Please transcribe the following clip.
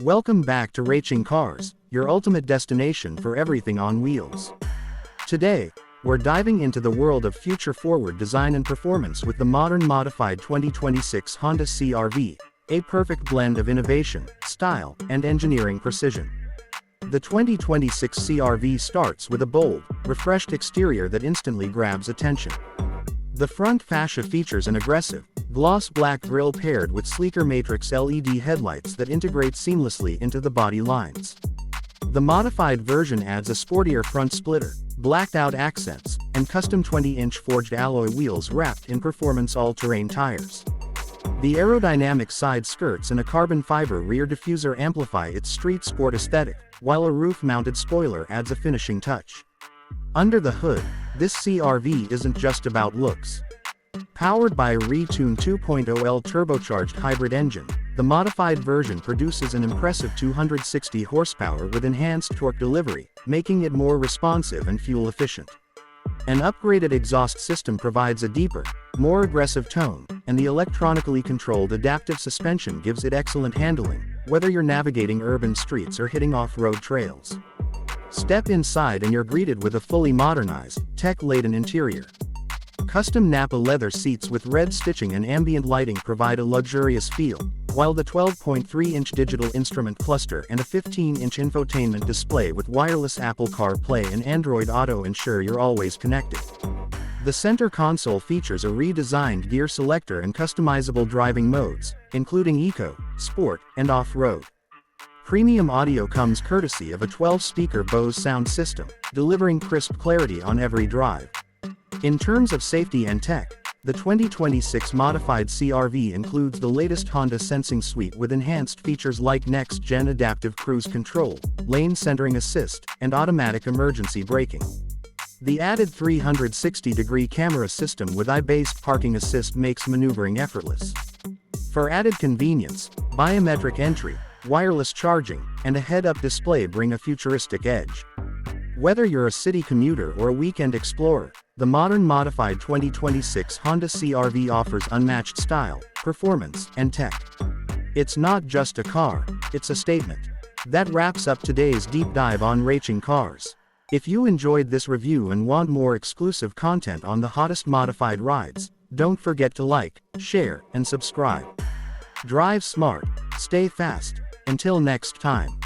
Welcome back to Raching Cars, your ultimate destination for everything on wheels. Today, we're diving into the world of future-forward design and performance with the modern modified 2026 Honda CR-V, a perfect blend of innovation, style, and engineering precision. The 2026 CR-V starts with a bold, refreshed exterior that instantly grabs attention. The front fascia features an aggressive, gloss black grille paired with sleeker matrix LED headlights that integrate seamlessly into the body lines. The modified version adds a sportier front splitter, blacked-out accents, and custom 20-inch forged alloy wheels wrapped in performance all-terrain tires. The aerodynamic side skirts and a carbon fiber rear diffuser amplify its street sport aesthetic, while a roof-mounted spoiler adds a finishing touch. Under the hood, this CR-V isn't just about looks. Powered by a retuned 2.0L turbocharged hybrid engine, the modified version produces an impressive 260 horsepower with enhanced torque delivery, making it more responsive and fuel-efficient. An upgraded exhaust system provides a deeper, more aggressive tone, and the electronically controlled adaptive suspension gives it excellent handling, whether you're navigating urban streets or hitting off-road trails. Step inside and you're greeted with a fully modernized, tech-laden interior. Custom Napa leather seats with red stitching and ambient lighting provide a luxurious feel, while the 12.3-inch digital instrument cluster and a 15-inch infotainment display with wireless Apple CarPlay and Android Auto ensure you're always connected. The center console features a redesigned gear selector and customizable driving modes, including Eco, Sport, and Off-Road. Premium audio comes courtesy of a 12-speaker Bose sound system, delivering crisp clarity on every drive. In terms of safety and tech, the 2026 modified CR-V includes the latest Honda Sensing Suite with enhanced features like next-gen adaptive cruise control, lane centering assist, and automatic emergency braking. The added 360-degree camera system with eye-based parking assist makes maneuvering effortless. For added convenience, biometric entry, wireless charging, and a head-up display bring a futuristic edge. Whether you're a city commuter or a weekend explorer, the modern modified 2026 Honda CR-V offers unmatched style, performance, and tech. It's not just a car, it's a statement. That wraps up today's deep dive on Raching Cars. If you enjoyed this review and want more exclusive content on the hottest modified rides, don't forget to like, share, and subscribe. Drive smart, stay fast. Until next time.